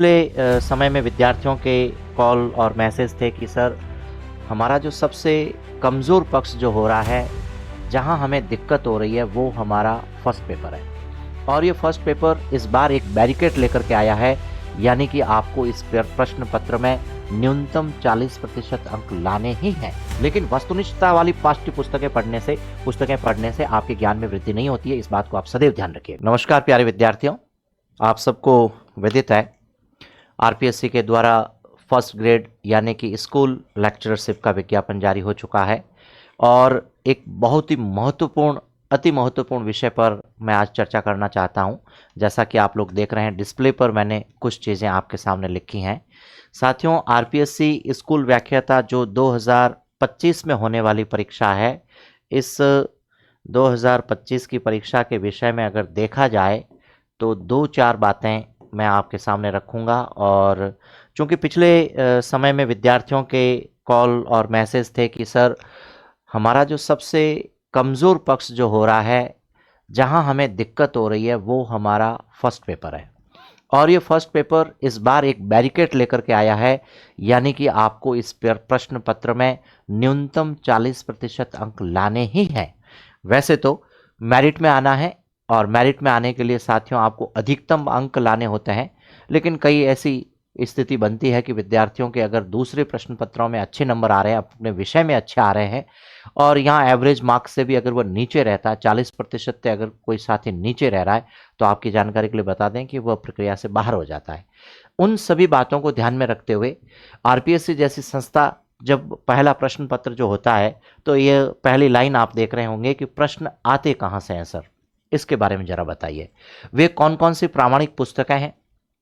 पिछले समय में विद्यार्थियों के कॉल और मैसेज थे कि सर हमारा जो सबसे कमज़ोर पक्ष जो हो रहा है, जहां हमें दिक्कत हो रही है वो हमारा फर्स्ट पेपर है। और ये फर्स्ट पेपर इस बार एक बैरिकेड लेकर के आया है, यानी कि आपको इस प्रश्न पत्र में न्यूनतम 40% अंक लाने ही हैं। लेकिन वस्तुनिष्ठता वाली पाठ्य पुस्तकें पढ़ने से आपके ज्ञान में वृद्धि नहीं होती है। इस बात को आप सदैव ध्यान रखिए। नमस्कार प्यारे विद्यार्थियों, आप सबको विदित है आरपीएससी के द्वारा फर्स्ट ग्रेड यानी कि स्कूल लेक्चरशिप का विज्ञापन जारी हो चुका है। और एक बहुत ही अति महत्वपूर्ण विषय पर मैं आज चर्चा करना चाहता हूं। जैसा कि आप लोग देख रहे हैं डिस्प्ले पर मैंने कुछ चीज़ें आपके सामने लिखी हैं। साथियों, आरपीएससी स्कूल व्याख्याता जो 2025 में होने वाली परीक्षा है, इस 2025 की परीक्षा के विषय में अगर देखा जाए तो 2-4 बातें मैं आपके सामने रखूंगा। और चूंकि पिछले समय में विद्यार्थियों के कॉल और मैसेज थे कि सर हमारा जो सबसे कमज़ोर पक्ष जो हो रहा है, जहां हमें दिक्कत हो रही है वो हमारा फर्स्ट पेपर है। और ये फर्स्ट पेपर इस बार एक बैरिकेड लेकर के आया है, यानी कि आपको इस प्रश्न पत्र में न्यूनतम 40% अंक लाने ही हैं। वैसे तो मेरिट में आना है और मेरिट में आने के लिए साथियों आपको अधिकतम अंक लाने होते हैं, लेकिन कई ऐसी स्थिति बनती है कि विद्यार्थियों के अगर दूसरे प्रश्न पत्रों में अच्छे नंबर आ रहे हैं, अपने विषय में अच्छे आ रहे हैं, और यहाँ एवरेज मार्क्स से भी अगर वो नीचे रहता है, 40% से अगर कोई साथी नीचे रह रहा है, तो आपकी जानकारी के लिए बता दें कि वह प्रक्रिया से बाहर हो जाता है। उन सभी बातों को ध्यान में रखते हुए आरपीएससी जैसी संस्था जब पहला प्रश्न पत्र जो होता है, तो ये पहली लाइन आप देख रहे होंगे कि प्रश्न आते कहाँ से हैं सर, इसके बारे में जरा बताइए। वे कौन कौन सी प्रामाणिक पुस्तकें हैं,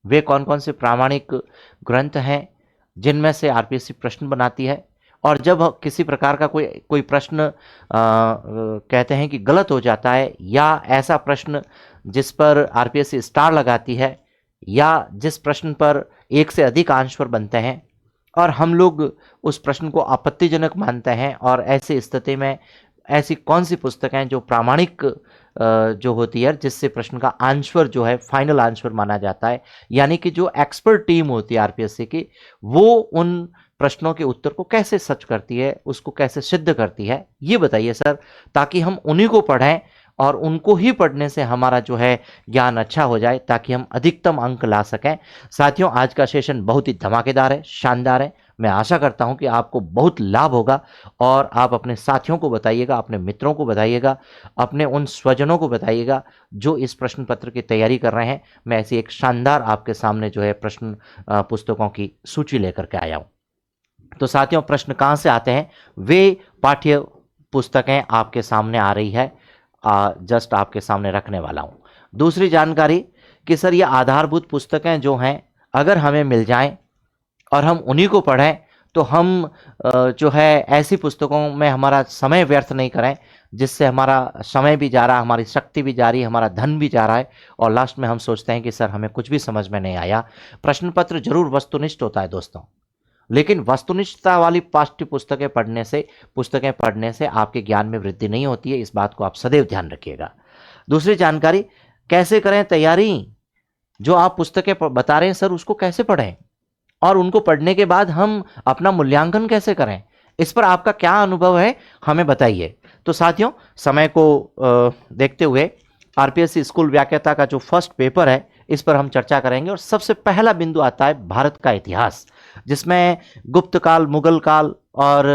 वे कौन कौन से प्रामाणिक ग्रंथ हैं जिनमें से आरपीएससी प्रश्न बनाती है। और जब किसी प्रकार का कोई प्रश्न कहते हैं कि गलत हो जाता है, या ऐसा प्रश्न जिस पर आरपीएससी स्टार लगाती है, या जिस प्रश्न पर एक से अधिक आंसर बनते हैं और हम लोग उस प्रश्न को आपत्तिजनक मानते हैं, और ऐसी स्थिति में ऐसी कौन सी पुस्तकें जो प्रामाणिक जो होती है, जिससे प्रश्न का आंसर जो है फाइनल आंसर माना जाता है, यानी कि जो एक्सपर्ट टीम होती है आरपीएससी की, वो उन प्रश्नों के उत्तर को कैसे सच करती है, उसको कैसे सिद्ध करती है, ये बताइए सर, ताकि हम उन्हीं को पढ़ें और उनको ही पढ़ने से हमारा जो है ज्ञान अच्छा हो जाए, ताकि हम अधिकतम अंक ला सकें। साथियों, आज का सेशन बहुत ही धमाकेदार है, शानदार है। मैं आशा करता हूं कि आपको बहुत लाभ होगा, और आप अपने साथियों को बताइएगा, अपने मित्रों को बताइएगा, अपने उन स्वजनों को बताइएगा जो इस प्रश्न पत्र की तैयारी कर रहे हैं। मैं ऐसी एक शानदार आपके सामने जो है प्रश्न पुस्तकों की सूची लेकर के आया हूं। तो साथियों, प्रश्न कहां से आते हैं, वे पाठ्य पुस्तकें आपके सामने आ रही है, जस्ट आपके सामने रखने वाला हूं। दूसरी जानकारी कि सर ये आधारभूत पुस्तकें जो हैं अगर हमें मिल जाएं और हम उन्हीं को पढ़ें, तो हम जो है ऐसी पुस्तकों में हमारा समय व्यर्थ नहीं करें, जिससे हमारा समय भी जा रहा है, हमारी शक्ति भी जा रही है, हमारा धन भी जा रहा है, और लास्ट में हम सोचते हैं कि सर हमें कुछ भी समझ में नहीं आया। प्रश्न पत्र जरूर वस्तुनिष्ठ होता है दोस्तों, लेकिन वस्तुनिष्ठता वाली पाठ्य पुस्तकें पढ़ने से आपके ज्ञान में वृद्धि नहीं होती है। इस बात को आप सदैव ध्यान रखिएगा। दूसरी जानकारी, कैसे करें तैयारी, जो आप पुस्तकें बता रहे हैं सर उसको कैसे पढ़ें, और उनको पढ़ने के बाद हम अपना मूल्यांकन कैसे करें, इस पर आपका क्या अनुभव है, हमें बताइए। तो साथियों, समय को देखते हुए आरपीएससी स्कूल व्याख्याता का जो फर्स्ट पेपर है, इस पर हम चर्चा करेंगे। और सबसे पहला बिंदु आता है भारत का इतिहास, जिसमें गुप्त काल, मुगल काल और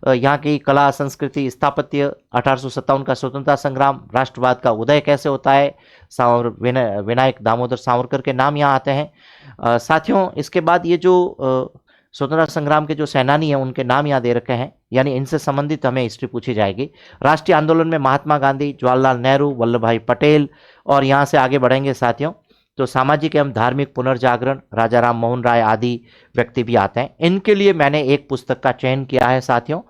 यहाँ की कला, संस्कृति, स्थापत्य, 1857 का स्वतंत्रता संग्राम, राष्ट्रवाद का उदय कैसे होता है, विनायक दामोदर सावरकर के नाम यहाँ आते हैं। साथियों, इसके बाद ये जो स्वतंत्रता संग्राम के जो सेनानी हैं उनके नाम यहाँ दे रखे हैं, यानी इनसे संबंधित हमें हिस्ट्री पूछी जाएगी। राष्ट्रीय आंदोलन में महात्मा गांधी, जवाहरलाल नेहरू, वल्लभ भाई पटेल, और यहाँ से आगे बढ़ेंगे साथियों तो सामाजिक एवं धार्मिक पुनर्जागरण, राजा राम मोहन राय आदि व्यक्ति भी आते हैं। इनके लिए मैंने एक पुस्तक का चयन किया है साथियों,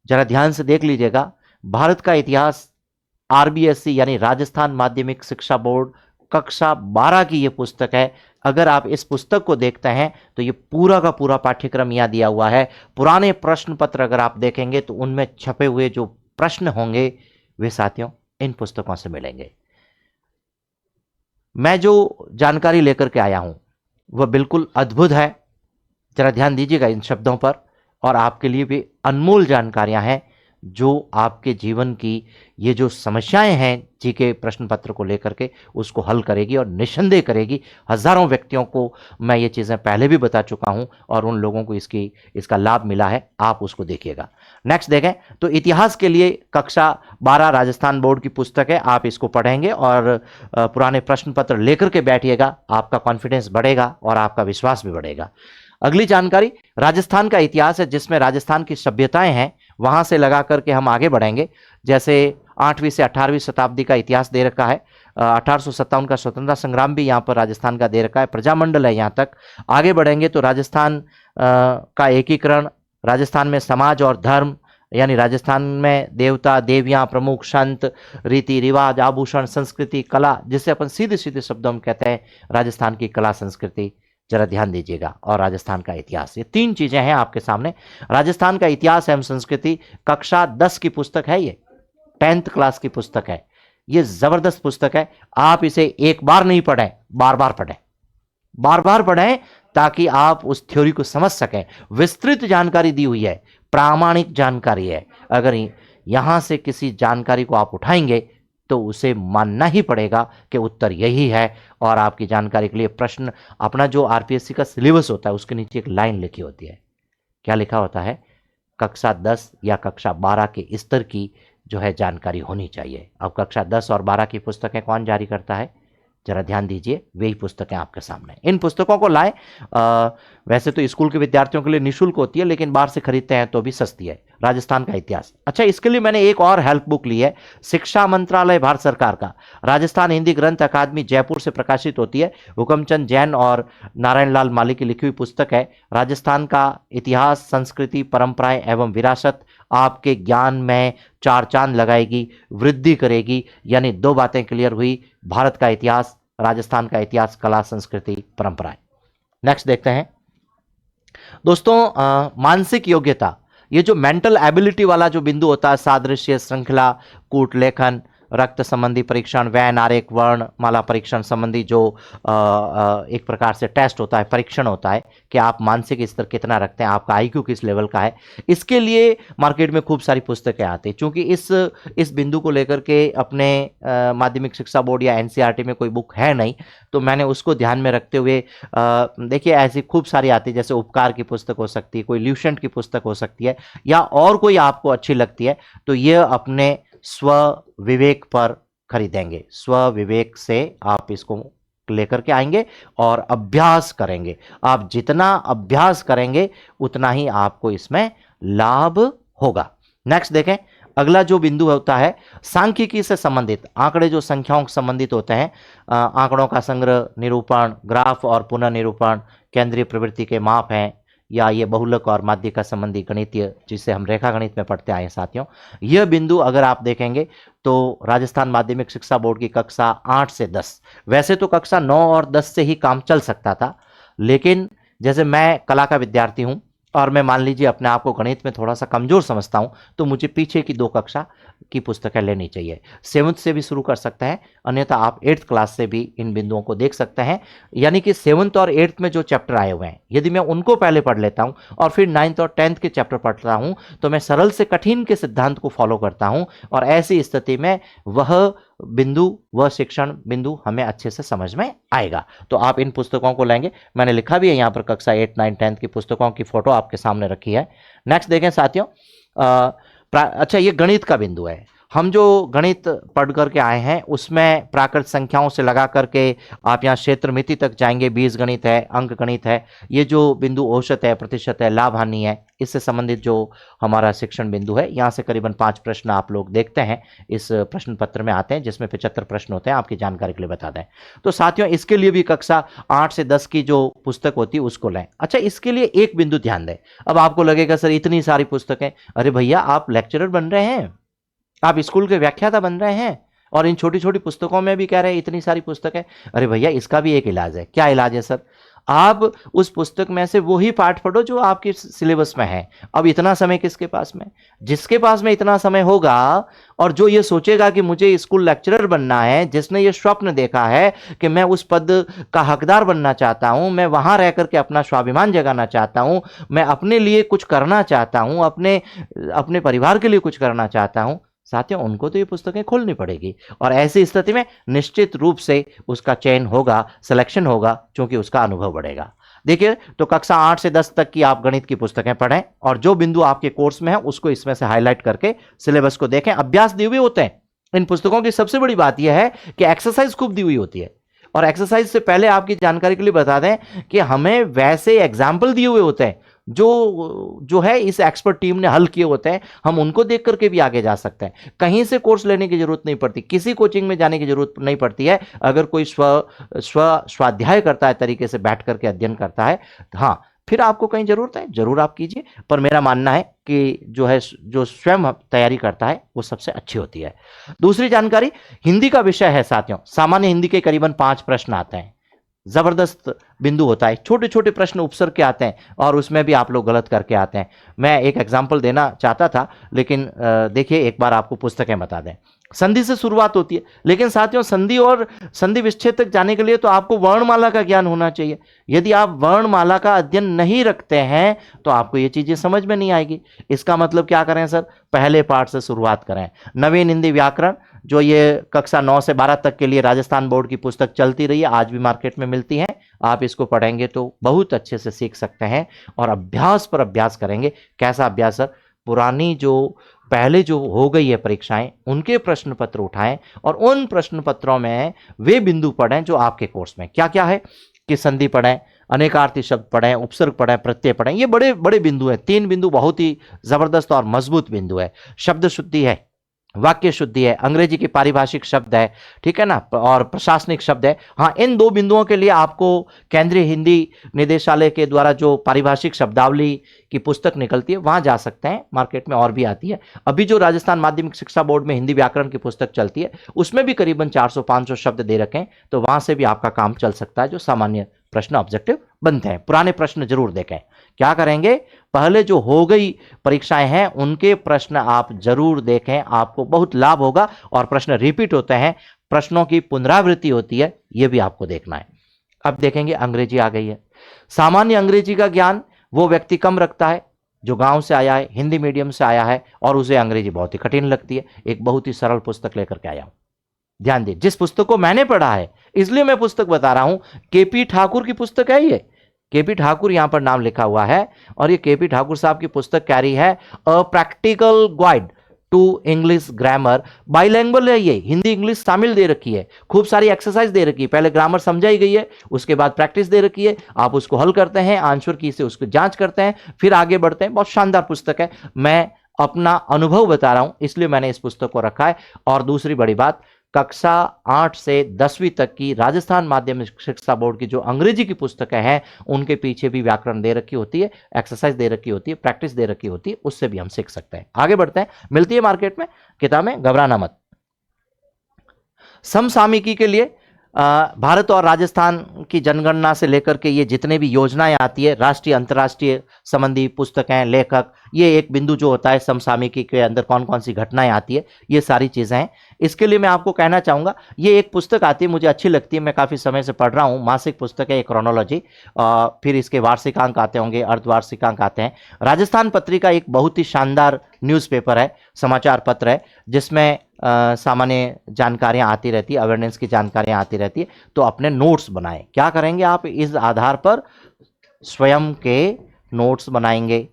जरा ध्यान से देख लीजिएगा। भारत का इतिहास, आरबीएससी यानी राजस्थान माध्यमिक शिक्षा बोर्ड, कक्षा 12 की ये पुस्तक है। अगर आप इस पुस्तक को देखते हैं तो ये पूरा का पूरा पाठ्यक्रम यहाँ दिया हुआ है। पुराने प्रश्न पत्र अगर आप देखेंगे तो उनमें छपे हुए जो प्रश्न होंगे वे साथियों इन पुस्तकों से मिलेंगे। मैं जो जानकारी लेकर के आया हूं वह बिल्कुल अद्भुत है। जरा ध्यान दीजिएगा इन शब्दों पर, और आपके लिए भी अनमोल जानकारियां हैं जो आपके जीवन की ये जो समस्याएं हैं जीके प्रश्न पत्र को लेकर के, उसको हल करेगी और निस्संदेह करेगी। हजारों व्यक्तियों को मैं ये चीज़ें पहले भी बता चुका हूं और उन लोगों को इसका लाभ मिला है, आप उसको देखिएगा। नेक्स्ट देखें तो इतिहास के लिए कक्षा 12 राजस्थान बोर्ड की पुस्तक है, आप इसको पढ़ेंगे और पुराने प्रश्न पत्र लेकर के बैठिएगा, आपका कॉन्फिडेंस बढ़ेगा और आपका विश्वास भी बढ़ेगा। अगली जानकारी राजस्थान का इतिहास है, जिसमें राजस्थान की सभ्यताएं हैं, वहां से लगा करके हम आगे बढ़ेंगे। जैसे 8वीं से 18वीं शताब्दी का इतिहास दे रखा है, 1857 का स्वतंत्रता संग्राम भी यहाँ पर राजस्थान का दे रखा है, प्रजामंडल है यहाँ तक। आगे बढ़ेंगे तो राजस्थान का एकीकरण, राजस्थान में समाज और धर्म, यानी राजस्थान में देवता देवियां, प्रमुख संत, रीति रिवाज, आभूषण, संस्कृति, कला, जिसे अपन सीधे सीधे शब्दों में कहते हैं राजस्थान की कला संस्कृति। जरा ध्यान दीजिएगा, और राजस्थान का इतिहास, ये तीन चीजें हैं आपके सामने। राजस्थान का इतिहास एवं संस्कृति कक्षा 10 की पुस्तक है, ये 10th क्लास की पुस्तक है। ये जबरदस्त पुस्तक है, आप इसे एक बार नहीं पढ़ें, बार बार पढ़ें, बार बार पढ़ें, ताकि आप उस थ्योरी को समझ सकें। विस्तृत जानकारी दी हुई है, प्रामाणिक जानकारी है। अगर यहां से किसी जानकारी को आप उठाएंगे तो उसे मानना ही पड़ेगा कि उत्तर यही है। और आपकी जानकारी के लिए प्रश्न, अपना जो आरपीएससी का सिलेबस होता है उसके नीचे एक लाइन लिखी होती है, क्या लिखा होता है? कक्षा 10 या कक्षा 12 के स्तर की जो है जानकारी होनी चाहिए। अब कक्षा 10 और 12 की पुस्तकें कौन जारी करता है? जरा ध्यान दीजिए, वही पुस्तकें आपके सामने। इन पुस्तकों को लाएं। वैसे तो स्कूल के विद्यार्थियों के लिए निःशुल्क होती है, लेकिन बाहर से खरीदते हैं तो भी सस्ती है। राजस्थान का इतिहास। अच्छा, इसके लिए मैंने एक और हेल्प बुक ली है, शिक्षा मंत्रालय भारत सरकार का, राजस्थान हिंदी ग्रंथ अकादमी जयपुर से प्रकाशित होती है। हुकमचंद जैन और नारायण लाल माली की लिखी हुई पुस्तक है। राजस्थान का इतिहास, संस्कृति, परंपराएं एवं विरासत आपके ज्ञान में चार चांद लगाएगी, वृद्धि करेगी। यानी दो बातें क्लियर हुई, भारत का इतिहास, राजस्थान का इतिहास, कला, संस्कृति, परंपराएं। नेक्स्ट देखते हैं दोस्तों, मानसिक योग्यता। ये जो मेंटल एबिलिटी वाला जो बिंदु होता है, सादृश्य, श्रृंखला, कूट लेखन, रक्त संबंधी परीक्षण, वैन आरेख, वर्ण माला परीक्षण संबंधी जो एक प्रकार से टेस्ट होता है, परीक्षण होता है कि आप मानसिक स्तर कितना रखते हैं, आपका आईक्यू किस लेवल का है। इसके लिए मार्केट में खूब सारी पुस्तकें आती हैं। चूंकि इस बिंदु को लेकर के अपने माध्यमिक शिक्षा बोर्ड या एनसीईआरटी में कोई बुक है नहीं, तो मैंने उसको ध्यान में रखते हुए देखिए ऐसी खूब सारी आती है, जैसे उपकार की पुस्तक हो सकती है, कोई ल्यूसेंट की पुस्तक हो सकती है, या और कोई आपको अच्छी लगती है तो ये अपने स्व विवेक पर खरीदेंगे। स्व विवेक से आप इसको लेकर के आएंगे और अभ्यास करेंगे। आप जितना अभ्यास करेंगे उतना ही आपको इसमें लाभ होगा। नेक्स्ट देखें, अगला जो बिंदु होता है सांख्यिकी से संबंधित आंकड़े, जो संख्याओं से संबंधित होते हैं, आंकड़ों का संग्रह, निरूपण, ग्राफ और पुनः निरूपण, केंद्रीय प्रवृत्ति के माप हैं, या ये बहुलक और माध्यिका संबंधी गणितीय, जिसे हम रेखा गणित में पढ़ते आए हैं साथियों। यह बिंदु अगर आप देखेंगे तो राजस्थान माध्यमिक शिक्षा बोर्ड की कक्षा 8 से 10, वैसे तो कक्षा 9 और 10 से ही काम चल सकता था, लेकिन जैसे मैं कला का विद्यार्थी हूं और मैं मान लीजिए अपने आप को गणित में थोड़ा सा कमजोर समझता हूं, तो मुझे पीछे की 2 कक्षा की पुस्तकें लेनी चाहिए। 7th से भी शुरू कर सकते हैं, अन्यथा आप 8th क्लास से भी इन बिंदुओं को देख सकते हैं। यानी कि 7th और 8th में जो चैप्टर आए हुए हैं, यदि मैं उनको पहले पढ़ लेता हूं और फिर 9th और 10th के चैप्टर पढ़ता हूं, तो मैं सरल से कठिन के सिद्धांत को फॉलो करता हूं, और ऐसी स्थिति में वह बिंदु, वह शिक्षण बिंदु हमें अच्छे से समझ में आएगा। तो आप इन पुस्तकों को लेंगे, मैंने लिखा भी है यहाँ पर कक्षा 8, 9, 10 की पुस्तकों की फोटो आपके सामने रखी है। नेक्स्ट देखें साथियों, अच्छा ये गणित का बिंदु है। हम जो गणित पढ़ करके आए हैं उसमें प्राकृत संख्याओं से लगा करके आप यहाँ क्षेत्र मिति तक जाएंगे, बीज गणित है, अंक गणित है, ये जो बिंदु औसत है, प्रतिशत है, लाभ हानि है, इससे संबंधित जो हमारा शिक्षण बिंदु है, यहाँ से करीबन 5 प्रश्न आप लोग देखते हैं इस प्रश्न पत्र में आते हैं, जिसमें 75 प्रश्न होते हैं। आपकी जानकारी के लिए बता दें तो साथियों, इसके लिए भी कक्षा 8 से 10 की जो पुस्तक होती है उसको लें। अच्छा, इसके लिए एक बिंदु ध्यान दें। अब आपको लगेगा सर इतनी सारी पुस्तकें, अरे भैया आप लेक्चरर बन रहे हैं, आप स्कूल के व्याख्याता बन रहे हैं, और इन छोटी छोटी पुस्तकों में भी कह रहे हैं इतनी सारी पुस्तकें। अरे भैया इसका भी एक इलाज है। क्या इलाज है सर? आप उस पुस्तक में से वही पाठ पढ़ो जो आपके सिलेबस में है। अब इतना समय किसके पास में? जिसके पास में इतना समय होगा और जो ये सोचेगा कि मुझे स्कूल लेक्चरर बनना है, जिसने ये स्वप्न देखा है कि मैं उस पद का हकदार बनना चाहता हूं, मैं वहां रह करके अपना स्वाभिमान जगाना चाहता हूं, मैं अपने लिए कुछ करना चाहता हूं, अपने अपने परिवार के लिए कुछ करना चाहता हूं, साथियों उनको तो ये पुस्तकें खोलनी पड़ेगी। और ऐसी स्थिति में निश्चित रूप से उसका चयन होगा, सिलेक्शन होगा, क्योंकि उसका अनुभव बढ़ेगा। देखिए, तो कक्षा 8 से 10 तक की आप गणित की पुस्तकें पढ़ें और जो बिंदु आपके कोर्स में है उसको इसमें से हाईलाइट करके सिलेबस को देखें। अभ्यास दिए हुए होते हैं इन पुस्तकों की। सबसे बड़ी बात यह है कि एक्सरसाइज खूब दी हुई होती है। और एक्सरसाइज से पहले आपकी जानकारी के लिए बता दें कि हमें वैसे एग्जाम्पल दिए हुए होते हैं जो है इस एक्सपर्ट टीम ने हल किए होते हैं। हम उनको देख करके भी आगे जा सकते हैं। कहीं से कोर्स लेने की जरूरत नहीं पड़ती, किसी कोचिंग में जाने की जरूरत नहीं पड़ती है। अगर कोई स्वाध्याय करता है, तरीके से बैठ करके अध्ययन करता है, हाँ, फिर आपको कहीं जरूरत है, जरूर आप कीजिए। पर मेरा मानना है कि जो स्वयं तैयारी करता है वो सबसे अच्छी होती है। दूसरी जानकारी, हिंदी का विषय है साथियों। सामान्य हिंदी के करीबन 5 प्रश्न आते हैं। जबरदस्त बिंदु होता है। छोटे छोटे प्रश्न उपसर्ग के आते हैं और उसमें भी आप लोग गलत करके आते हैं। मैं एक एग्जाम्पल देना चाहता था, लेकिन देखिए एक बार आपको पुस्तकें बता दें। संधि से शुरुआत होती है, लेकिन साथियों संधि और संधि विच्छेद तक जाने के लिए तो आपको वर्णमाला का ज्ञान होना चाहिए। यदि आप वर्णमाला का अध्ययन नहीं रखते हैं तो आपको ये चीजें समझ में नहीं आएगी। इसका मतलब क्या करें सर? पहले पाठ से शुरुआत करें। नवीन हिंदी व्याकरण, जो ये कक्षा 9 से 12 तक के लिए राजस्थान बोर्ड की पुस्तक चलती रही है, आज भी मार्केट में मिलती है। आप इसको पढ़ेंगे तो बहुत अच्छे से सीख सकते हैं और अभ्यास पर अभ्यास करेंगे। कैसा अभ्यास सर? पुरानी जो पहले जो हो गई है परीक्षाएं, उनके प्रश्न पत्र उठाएं और उन प्रश्न पत्रों में वे बिंदु पढ़ें जो आपके कोर्स में क्या क्या है। कि संधि पढ़ें, अनेकार्थी शब्द पढ़ें, उपसर्ग पढ़ें, प्रत्यय पढ़ें। ये बड़े बड़े बिंदु हैं। 3 बिंदु बहुत ही जबरदस्त और मजबूत बिंदु है। शब्द शुद्धि है, वाक्य शुद्धि है, अंग्रेजी की पारिभाषिक शब्द है, ठीक है ना, और प्रशासनिक शब्द है। हाँ, इन 2 बिंदुओं के लिए आपको केंद्रीय हिंदी निदेशालय के द्वारा जो पारिभाषिक शब्दावली की पुस्तक निकलती है वहां जा सकते हैं। मार्केट में और भी आती है। अभी जो राजस्थान माध्यमिक शिक्षा बोर्ड में हिंदी व्याकरण की पुस्तक चलती है उसमें भी करीबन 400-500 शब्द दे रखे हैं, तो वहां से भी आपका काम चल सकता है। जो सामान्य प्रश्न ऑब्जेक्टिव बनते हैं, पुराने प्रश्न जरूर देखें। क्या करेंगे? पहले जो हो गई परीक्षाएं हैं उनके प्रश्न आप जरूर देखें, आपको बहुत लाभ होगा। और प्रश्न रिपीट होते हैं, प्रश्नों की पुनरावृत्ति होती है, यह भी आपको देखना है। अब देखेंगे अंग्रेजी आ गई है। सामान्य अंग्रेजी का ज्ञान वो व्यक्ति कम रखता है जो गांव से आया है, हिंदी मीडियम से आया है और उसे अंग्रेजी बहुत ही कठिन लगती है। एक बहुत ही सरल पुस्तक लेकर के आया हूं। ध्यान दे, जिस पुस्तक को मैंने पढ़ा है इसलिए मैं पुस्तक बता रहा हूं। केपी ठाकुर की पुस्तक है ये। केपी ठाकुर यहां पर नाम लिखा हुआ है और ये केपी ठाकुर साहब की पुस्तक कैरी है a practical guide to English grammar. Bilingual है ये, हिंदी इंग्लिश शामिल दे रखी है। खूब सारी एक्सरसाइज दे रखी है। पहले ग्रामर समझाई गई है, उसके बाद प्रैक्टिस दे रखी है। आप उसको हल करते हैं, आंसर की से उसको जांच करते हैं, फिर आगे बढ़ते हैं। बहुत शानदार पुस्तक है। मैं अपना अनुभव बता रहा हूं इसलिए मैंने इस पुस्तक को रखा है। और दूसरी बड़ी बात, कक्षा 8 से 10वीं तक की राजस्थान माध्यमिक शिक्षा बोर्ड की जो अंग्रेजी की पुस्तकें हैं उनके पीछे भी व्याकरण दे रखी होती है, एक्सरसाइज दे रखी होती है, प्रैक्टिस दे रखी होती है। उससे भी हम सीख सकते हैं। आगे बढ़ते हैं। मिलती है मार्केट में किताबें, घबराना मत। समसामयिकी के लिए भारत और राजस्थान की जनगणना से लेकर के ये जितने भी योजनाएं आती है, राष्ट्रीय अंतर्राष्ट्रीय संबंधी पुस्तकें, लेखक, ये एक बिंदु जो होता है समसामयिकी के अंदर कौन कौन सी घटनाएं आती है, ये सारी चीजें हैं। इसके लिए मैं आपको कहना चाहूंगा, ये एक पुस्तक आती है, मुझे अच्छी लगती है, मैं काफी समय से पढ़ रहा हूं। मासिक पुस्तक है, क्रोनोलॉजी। फिर इसके वार्षिकांक आते होंगे, अर्धवार्षिकांक आते हैं। राजस्थान पत्रिका एक बहुत ही शानदार न्यूज़पेपर है, समाचार पत्र है, जिसमें सामान्य जानकारियां आती रहती है, अवेयरनेस की जानकारियां आती रहती है। तो अपने नोट्स बनाएं। क्या करेंगे आप? इस आधार पर स्वयं के नोट्स बनाएंगे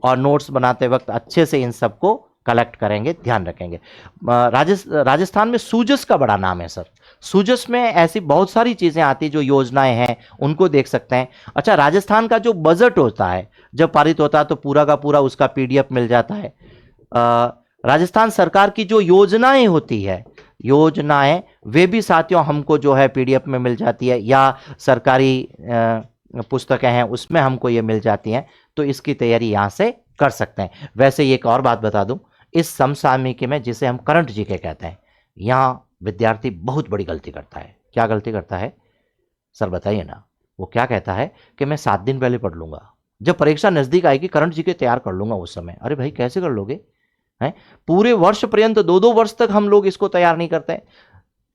और नोट्स बनाते वक्त अच्छे से इन सबको कलेक्ट करेंगे, ध्यान रखेंगे। राजस्थान में सूजस का बड़ा नाम है सर। सूजस में ऐसी बहुत सारी चीजें आती जो योजनाएं हैं उनको देख सकते हैं। अच्छा, राजस्थान का जो बजट होता है जब पारित होता है तो पूरा का पूरा उसका पीडीएफ मिल जाता है। राजस्थान सरकार की जो योजनाएं होती है, योजनाएं वे भी साथियों हमको जो है पीडीएफ में मिल जाती है, या सरकारी पुस्तकें हैं उसमें हमको ये मिल जाती हैं। तो इसकी तैयारी यहां से कर सकते हैं। वैसे एक और बात बता दूं, इस समसामयिकी में जिसे हम करंट जीके कहते हैं, यहां विद्यार्थी बहुत बड़ी गलती करता है। क्या गलती करता है सर बताइए ना? वो क्या कहता है कि मैं 7 दिन पहले पढ़ लूंगा, जब परीक्षा नजदीक आएगी करंट जीके तैयार कर लूंगा उस समय। अरे भाई कैसे कर लोगे? हैं? पूरे वर्ष पर्यंत 2-2 वर्ष तक हम लोग इसको तैयार नहीं करते।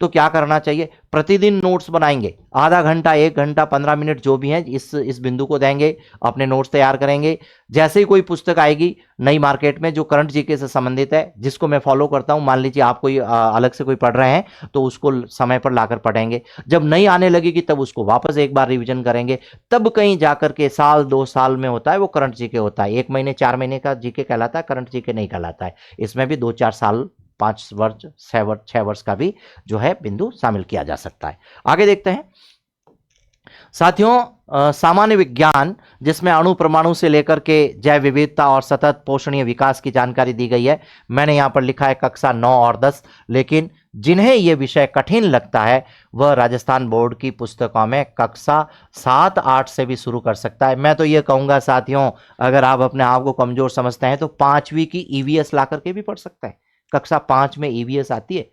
तो क्या करना चाहिए? प्रतिदिन नोट्स बनाएंगे, आधा घंटा, 1 घंटा, 15 मिनट जो भी है इस बिंदु को देंगे, अपने नोट्स तैयार करेंगे। जैसे ही कोई पुस्तक आएगी नई मार्केट में जो करंट जीके से संबंधित है, जिसको मैं फॉलो करता हूं, मान लीजिए आप कोई अलग से कोई पढ़ रहे हैं तो उसको समय पर लाकर पढ़ेंगे। जब नई आने लगेगी तब उसको वापस एक बार रिविजन करेंगे, तब कहीं जाकर के साल 2 साल में होता है वो करंट जीके होता है। 1 महीने 4 महीने का जीके कहलाता है, करंट जीके नहीं कहलाता है। इसमें भी 2-4 साल, 5 वर्ष, 6 वर्ष का भी जो है बिंदु शामिल किया जा सकता है। आगे देखते हैं साथियों, सामान्य विज्ञान जिसमें अणु परमाणु से लेकर के जैव विविधता और सतत पोषणीय विकास की जानकारी दी गई है। मैंने यहां पर लिखा है कक्षा 9 और 10, लेकिन जिन्हें यह विषय कठिन लगता है वह राजस्थान बोर्ड की पुस्तकों में कक्षा 7-8 से भी शुरू कर सकता है। मैं तो यह कहूंगा साथियों, अगर आप अपने आप को कमजोर समझते हैं तो 5वीं की ईवीएस ला करके भी पढ़ सकते हैं। कक्षा 5 में ईवीएस आती है,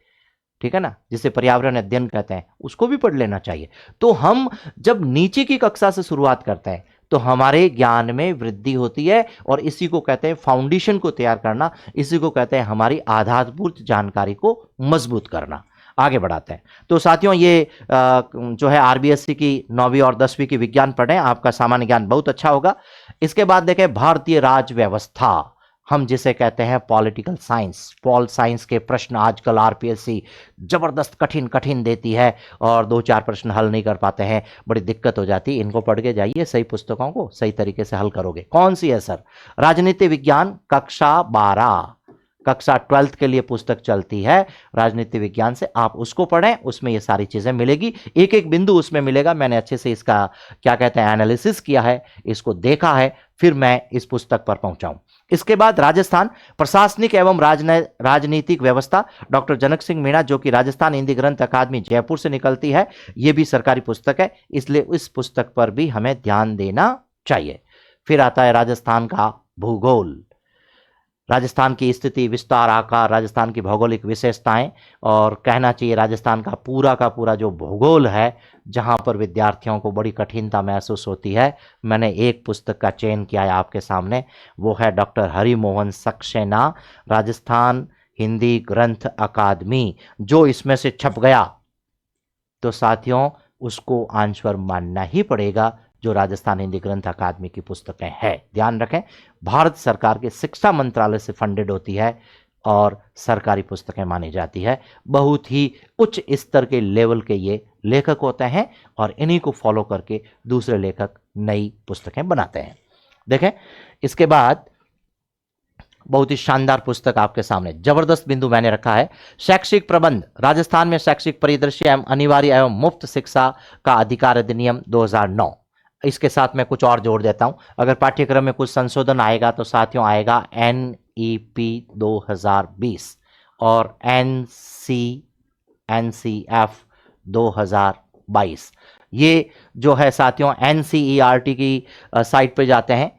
ठीक है ना, जिसे पर्यावरण अध्ययन कहते हैं, उसको भी पढ़ लेना चाहिए। तो हम जब नीचे की कक्षा से शुरुआत करते हैं तो हमारे ज्ञान में वृद्धि होती है, और इसी को कहते हैं फाउंडेशन को तैयार करना, इसी को कहते हैं हमारी आधारभूत जानकारी को मजबूत करना। आगे बढ़ाते हैं। तो साथियों, ये जो है आरबीएससी की 9वीं और 10वीं की विज्ञान पढ़ें, आपका सामान्य ज्ञान बहुत अच्छा होगा। इसके बाद देखें भारतीय राज व्यवस्था, हम जिसे कहते हैं पॉलिटिकल साइंस, पॉल साइंस के प्रश्न आजकल आरपीएससी जबरदस्त कठिन कठिन देती है, और 2-4 प्रश्न हल नहीं कर पाते हैं, बड़ी दिक्कत हो जाती है। इनको पढ़ के जाइए, सही पुस्तकों को सही तरीके से हल करोगे। कौन सी है सर? राजनीति विज्ञान कक्षा 12, कक्षा 12th के लिए पुस्तक चलती है राजनीति विज्ञान से, आप उसको पढ़ें, उसमें ये सारी चीजें मिलेगी, एक एक बिंदु उसमें मिलेगा। मैंने अच्छे से इसका क्या कहते हैं एनालिसिस किया है, इसको देखा है, फिर मैं इस पुस्तक पर पहुंचाऊं। इसके बाद राजस्थान प्रशासनिक एवं राजनीतिक व्यवस्था, डॉक्टर जनक सिंह मीणा, जो कि राजस्थान हिंदी ग्रंथ अकादमी जयपुर से निकलती है, यह भी सरकारी पुस्तक है, इसलिए इस पुस्तक पर भी हमें ध्यान देना चाहिए। फिर आता है राजस्थान का भूगोल, राजस्थान की स्थिति, विस्तार, आकार, राजस्थान की भौगोलिक विशेषताएं, और कहना चाहिए राजस्थान का पूरा जो भूगोल है, जहां पर विद्यार्थियों को बड़ी कठिनता महसूस होती है। मैंने एक पुस्तक का चयन किया है आपके सामने, वो है डॉक्टर हरिमोहन सक्सेना, राजस्थान हिंदी ग्रंथ अकादमी। जो इसमें से छप गया तो साथियों उसको आंसर मानना ही पड़ेगा, जो राजस्थान हिंदी ग्रंथ अकादमी की पुस्तकें हैं। ध्यान रखें, भारत सरकार के शिक्षा मंत्रालय से फंडेड होती है और सरकारी पुस्तकें मानी जाती है। बहुत ही उच्च स्तर के लेवल के ये लेखक होते हैं, और इन्हीं को फॉलो करके दूसरे लेखक नई पुस्तकें बनाते हैं। देखें, इसके बाद बहुत ही शानदार पुस्तक आपके सामने, जबरदस्त बिंदु मैंने रखा है, शैक्षिक प्रबंध, राजस्थान में शैक्षिक परिदृश्य एवं अनिवार्य एवं मुफ्त शिक्षा का अधिकार अधिनियम 2009। इसके साथ मैं कुछ और जोड़ देता हूं, अगर पाठ्यक्रम में कुछ संशोधन आएगा तो साथियों आएगा NEP 2020 और NCF 2022। ये जो है साथियों NCERT की साइट पे जाते हैं,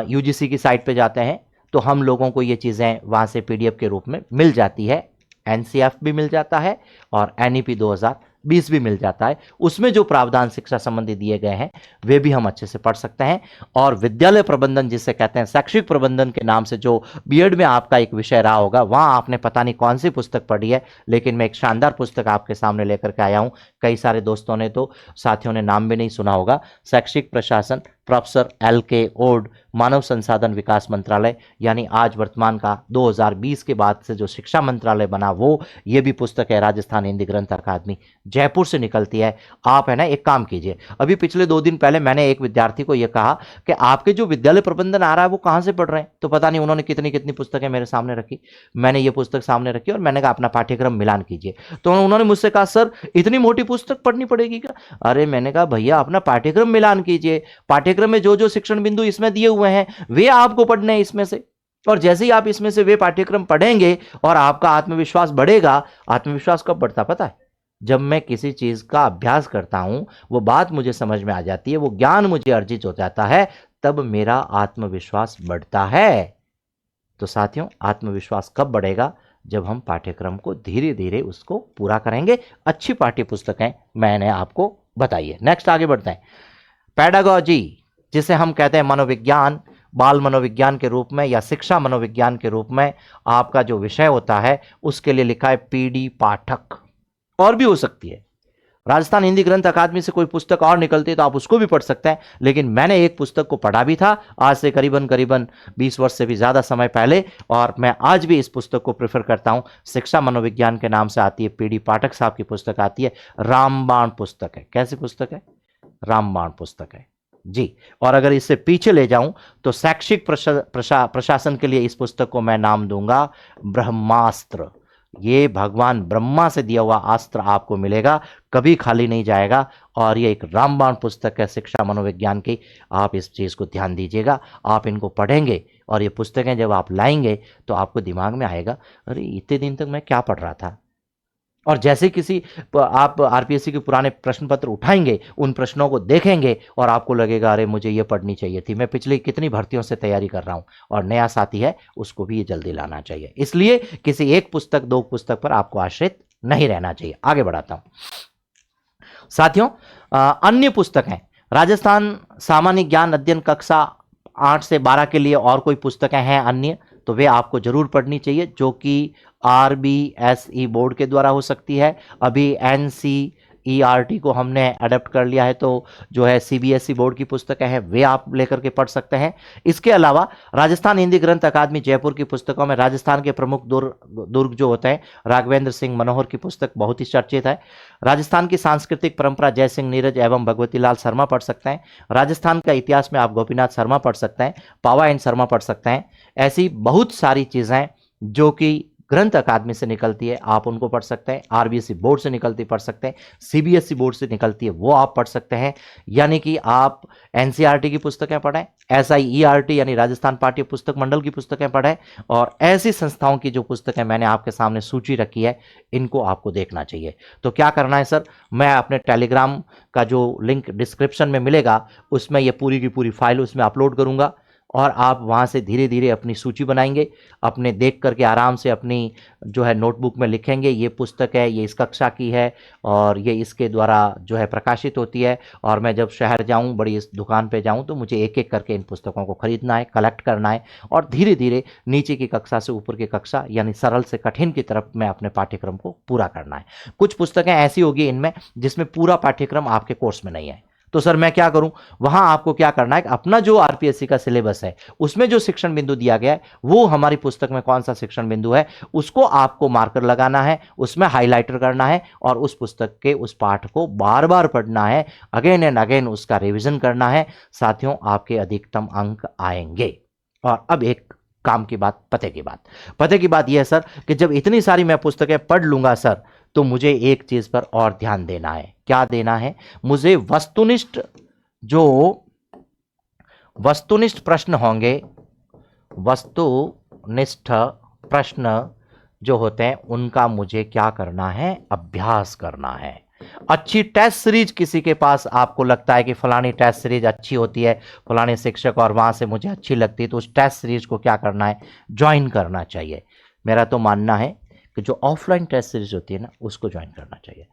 UGC की साइट पे जाते हैं, तो हम लोगों को ये चीज़ें वहाँ से PDF के रूप में मिल जाती है। NCF भी मिल जाता है और NEP 2020 भी मिल जाता है। उसमें जो प्रावधान शिक्षा संबंधी दिए गए हैं वे भी हम अच्छे से पढ़ सकते हैं। और विद्यालय प्रबंधन जिसे कहते हैं, शैक्षिक प्रबंधन के नाम से जो बीएड में आपका एक विषय रहा होगा, वहाँ आपने पता नहीं कौन सी पुस्तक पढ़ी है, लेकिन मैं एक शानदार पुस्तक आपके सामने लेकर के आया हूँ। कई सारे दोस्तों ने तो, साथियों ने नाम भी नहीं सुना होगा, शैक्षिक प्रशासन, प्रोफेसर LK ओड, मानव संसाधन विकास मंत्रालय, यानी आज वर्तमान का 2020 के बाद से जो शिक्षा मंत्रालय बना वो, ये भी पुस्तक है राजस्थान हिंदी ग्रंथ अकादमी जयपुर से निकलती है। आप है ना एक काम कीजिए, अभी पिछले 2 दिन पहले मैंने एक विद्यार्थी को यह कहा कि आपके जो विद्यालय प्रबंधन आ रहा है वो कहां से पढ़ रहे हैं, तो पता नहीं उन्होंने कितनी कितनी पुस्तकें मेरे सामने रखी। मैंने ये पुस्तक सामने रखी और मैंने कहा अपना पाठ्यक्रम मिलान कीजिए, तो उन्होंने मुझसे कहा सर इतनी मोटी पुस्तक पढ़नी पड़ेगी क्या? अरे मैंने कहा भैया अपना पाठ्यक्रम मिलान कीजिए, पाठ्यक्रम में जो जो शिक्षण बिंदु इसमें दिए हुए हैं वे आपको पढ़ने हैं इसमें से, और जैसे ही आप इसमें से वे पाठ्यक्रम पढ़ेंगे और आपका आत्मविश्वास बढ़ेगा। आत्मविश्वास कब बढ़ता पता है? जब मैं किसी चीज का अभ्यास करता हूं, वो बात मुझे समझ में आ जाती है, वो ज्ञान मुझे अर्जित हो जाता है, तब मेरा आत्मविश्वास बढ़ता है। तो साथियों, आत्मविश्वास कब बढ़ेगा? जब हम पाठ्यक्रम को धीरे धीरे उसको पूरा करेंगे। अच्छी पाठ्य पुस्तकें मैंने आपको बताइए, नेक्स्ट आगे बढ़ते हैं। पेडागोजी, जिसे हम कहते हैं मनोविज्ञान, बाल मनोविज्ञान के रूप में या शिक्षा मनोविज्ञान के रूप में आपका जो विषय होता है, उसके लिए लिखा है पीडी पाठक। और भी हो सकती है, राजस्थान हिंदी ग्रंथ अकादमी से कोई पुस्तक और निकलती है तो आप उसको भी पढ़ सकते हैं, लेकिन मैंने एक पुस्तक को पढ़ा भी था आज से करीबन 20 वर्ष से भी ज़्यादा समय पहले, और मैं आज भी इस पुस्तक को प्रेफर करता हूं। शिक्षा मनोविज्ञान के नाम से आती है, पीडी पाठक साहब की पुस्तक आती है, रामबाण पुस्तक है। कैसी पुस्तक है? रामबाण पुस्तक है जी। और अगर इससे पीछे ले जाऊं तो शैक्षिक प्रशासन के लिए इस पुस्तक को मैं नाम दूंगा ब्रह्मास्त्र। ये भगवान ब्रह्मा से दिया हुआ अस्त्र आपको मिलेगा, कभी खाली नहीं जाएगा। और ये एक रामबाण पुस्तक है शिक्षा मनोविज्ञान की। आप इस चीज़ को ध्यान दीजिएगा, आप इनको पढ़ेंगे और ये पुस्तकें जब आप लाएंगे तो आपको दिमाग में आएगा, अरे इतने दिन तक मैं क्या पढ़ रहा था। और जैसे किसी आप आरपीएससी के पुराने प्रश्न पत्र उठाएंगे, उन प्रश्नों को देखेंगे और आपको लगेगा अरे मुझे ये पढ़नी चाहिए थी, मैं पिछली कितनी भर्तियों से तैयारी कर रहा हूँ, और नया साथी है उसको भी ये जल्दी लाना चाहिए। इसलिए किसी एक पुस्तक दो पुस्तक पर आपको आश्रित नहीं रहना चाहिए। आगे बढ़ाता हूँ साथियों, अन्य पुस्तक हैं राजस्थान सामान्य ज्ञान अध्ययन कक्षा 8 से 12 के लिए और कोई पुस्तकें हैं अन्य, तो वे आपको जरूर पढ़नी चाहिए, जो कि आरबीएसई बोर्ड के द्वारा हो सकती है। अभी एनसीईआरटी को हमने अडेप्ट कर लिया है, तो जो है सीबीएसई बोर्ड की पुस्तकें हैं वे आप लेकर के पढ़ सकते हैं। इसके अलावा राजस्थान हिंदी ग्रंथ अकादमी जयपुर की पुस्तकों में राजस्थान के प्रमुख दुर्ग जो होते हैं, राघवेंद्र सिंह मनोहर की पुस्तक बहुत ही चर्चित है। राजस्थान की सांस्कृतिक परंपरा जय सिंह नीरज एवं भगवती लाल शर्मा पढ़ सकते हैं। राजस्थान का इतिहास में आप गोपीनाथ शर्मा पढ़ सकते हैं, पावा एन शर्मा पढ़ सकते हैं। ऐसी बहुत सारी चीज़ें जो कि ग्रंथ अकादमी से निकलती है आप उनको पढ़ सकते हैं, आरबीएसई बोर्ड से निकलती पढ़ सकते हैं, सीबीएसई बोर्ड से निकलती है वो आप पढ़ सकते हैं। यानी कि आप एनसीईआरटी की पुस्तकें पढ़ें, एसआईईआरटी यानी राजस्थान पाठ्य पुस्तक मंडल की पुस्तकें पढ़ें, और ऐसी संस्थाओं की जो पुस्तकें मैंने आपके सामने सूची रखी है इनको आपको देखना चाहिए। तो क्या करना है सर, मैं अपने टेलीग्राम का जो लिंक डिस्क्रिप्शन में मिलेगा उसमें ये पूरी की पूरी फाइल उसमें अपलोड करूँगा, और आप वहाँ से धीरे धीरे अपनी सूची बनाएंगे, अपने देख करके आराम से अपनी जो है नोटबुक में लिखेंगे ये पुस्तक है, ये इस कक्षा की है और ये इसके द्वारा जो है प्रकाशित होती है, और मैं जब शहर जाऊँ बड़ी इस दुकान पे जाऊँ तो मुझे एक एक करके इन पुस्तकों को खरीदना है, कलेक्ट करना है, और धीरे धीरे नीचे की कक्षा से ऊपर की कक्षा यानी सरल से कठिन की तरफ मैं अपने पाठ्यक्रम को पूरा करना है। कुछ पुस्तकें ऐसी होगी इनमें जिसमें पूरा पाठ्यक्रम आपके कोर्स में नहीं है, तो सर मैं क्या करूं, वहां आपको क्या करना है, अपना जो आरपीएससी का सिलेबस है उसमें जो शिक्षण बिंदु दिया गया है वो हमारी पुस्तक में कौन सा शिक्षण बिंदु है उसको आपको मार्कर लगाना है, उसमें हाइलाइटर करना है, और उस पुस्तक के उस पाठ को बार बार पढ़ना है, अगेन एंड अगेन उसका रिविजन करना है। साथियों आपके अधिकतम अंक आएंगे। और अब एक काम की बात, पते की बात यह है सर कि जब इतनी सारी मैं पुस्तकें पढ़ लूंगा सर, तो मुझे एक चीज पर और ध्यान देना है। क्या देना है? मुझे वस्तुनिष्ठ प्रश्न होंगे, वस्तुनिष्ठ प्रश्न जो होते हैं उनका मुझे क्या करना है, अभ्यास करना है। अच्छी टेस्ट सीरीज किसी के पास आपको लगता है कि फलानी टेस्ट सीरीज अच्छी होती है, फलाने शिक्षक और वहां से मुझे अच्छी लगती है, तो उस टेस्ट सीरीज को क्या करना है, ज्वाइन करना चाहिए। मेरा तो मानना है कि जो ऑफलाइन टेस्ट सीरीज होती है ना उसको ज्वाइन करना चाहिए।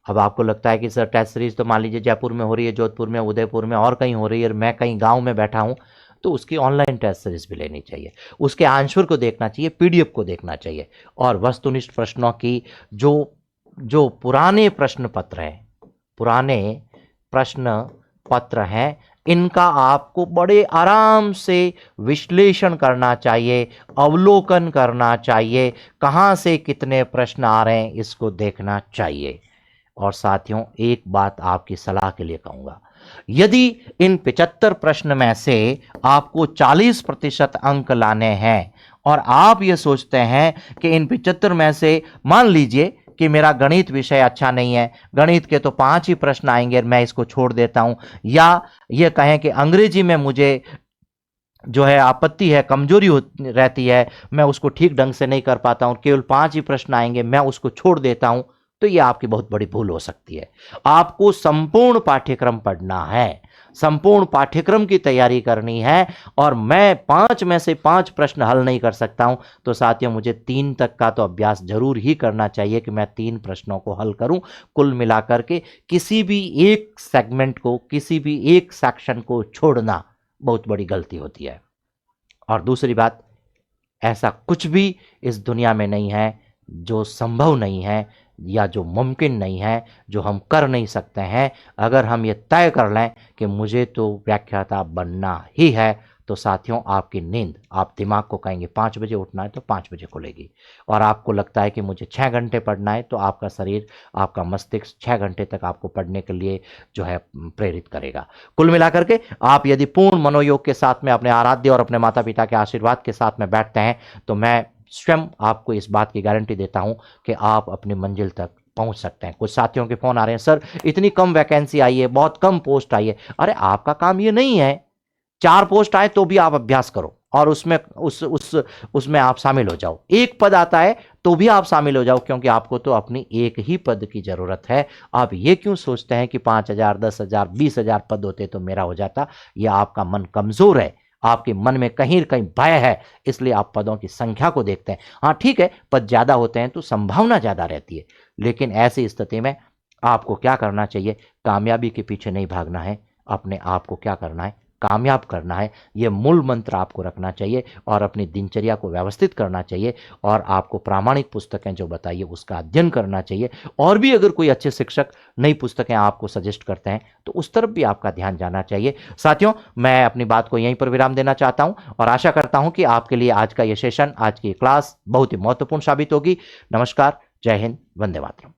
अब आपको लगता है कि सर टेस्ट सीरीज तो मान लीजिए जयपुर में हो रही है, जोधपुर में, उदयपुर में और कहीं हो रही है, और मैं कहीं गांव में बैठा हूं, तो उसकी ऑनलाइन टेस्ट सीरीज भी लेनी चाहिए, उसके आंसर को देखना चाहिए, पीडीएफ को देखना चाहिए, और वस्तुनिष्ठ प्रश्नों की जो पुराने प्रश्न पत्र हैं इनका आपको बड़े आराम से विश्लेषण करना चाहिए, अवलोकन करना चाहिए, कहाँ से कितने प्रश्न आ रहे हैं इसको देखना चाहिए। और साथियों एक बात आपकी सलाह के लिए कहूँगा, यदि इन 75 प्रश्न में से आपको 40% अंक लाने हैं और आप ये सोचते हैं कि इन 75 में से मान लीजिए कि मेरा गणित विषय अच्छा नहीं है, गणित के तो 5 ही प्रश्न आएंगे, मैं इसको छोड़ देता हूं, या ये कहें कि अंग्रेजी में मुझे जो है आपत्ति है, कमजोरी रहती है, मैं उसको ठीक ढंग से नहीं कर पाता हूं, केवल 5 ही प्रश्न आएंगे, मैं उसको छोड़ देता हूं, तो ये आपकी बहुत बड़ी भूल हो सकती है। आपको संपूर्ण पाठ्यक्रम पढ़ना है, संपूर्ण पाठ्यक्रम की तैयारी करनी है और मैं 5 में से 5 प्रश्न हल नहीं कर सकता हूं, तो साथियों मुझे 3 तक का तो अभ्यास जरूर ही करना चाहिए कि मैं 3 प्रश्नों को हल करूं। कुल मिलाकर के किसी भी एक सेगमेंट को, किसी भी एक सेक्शन को छोड़ना बहुत बड़ी गलती होती है। और दूसरी बात, ऐसा कुछ भी इस दुनिया में नहीं है जो संभव नहीं है या जो मुमकिन नहीं है, जो हम कर नहीं सकते हैं। अगर हम ये तय कर लें कि मुझे तो व्याख्याता बनना ही है, तो साथियों आपकी नींद, आप दिमाग को कहेंगे 5 बजे उठना है तो 5 बजे खुलेगी। और आपको लगता है कि मुझे 6 घंटे पढ़ना है, तो आपका शरीर, आपका मस्तिष्क 6 घंटे तक आपको पढ़ने के लिए जो है प्रेरित करेगा। कुल मिलाकर के आप यदि पूर्ण मनोयोग के साथ में अपने आराध्य और अपने माता पिता के आशीर्वाद के साथ में बैठते हैं, तो मैं स्वयं आपको इस बात की गारंटी देता हूं कि आप अपनी मंजिल तक पहुंच सकते हैं। कुछ साथियों के फोन आ रहे हैं, सर इतनी कम वैकेंसी आई है, बहुत कम पोस्ट आई है। अरे आपका काम ये नहीं है, 4 पोस्ट आए तो भी आप अभ्यास करो और उसमें आप शामिल हो जाओ। एक पद आता है तो भी आप शामिल हो जाओ, क्योंकि आपको तो अपनी एक ही पद की जरूरत है। आप ये क्यों सोचते हैं कि 5,000, 10,000, 20,000 पद होते तो मेरा हो जाता? यह आपका मन कमजोर है, आपके मन में कहीं कहीं भय है, इसलिए आप पदों की संख्या को देखते हैं। हाँ ठीक है, पद ज्यादा होते हैं तो संभावना ज्यादा रहती है, लेकिन ऐसी स्थिति में आपको क्या करना चाहिए? कामयाबी के पीछे नहीं भागना है, अपने आप को क्या करना है? कामयाब करना है। यह मूल मंत्र आपको रखना चाहिए और अपनी दिनचर्या को व्यवस्थित करना चाहिए और आपको प्रामाणिक पुस्तकें जो बताइए उसका अध्ययन करना चाहिए। और भी अगर कोई अच्छे शिक्षक नई पुस्तकें आपको सजेस्ट करते हैं तो उस तरफ भी आपका ध्यान जाना चाहिए। साथियों, मैं अपनी बात को यहीं पर विराम देना चाहता हूं और आशा करता हूं कि आपके लिए आज का यह सेशन, आज की क्लास बहुत ही महत्वपूर्ण साबित होगी। नमस्कार, जय हिंद, वंदे मातरम।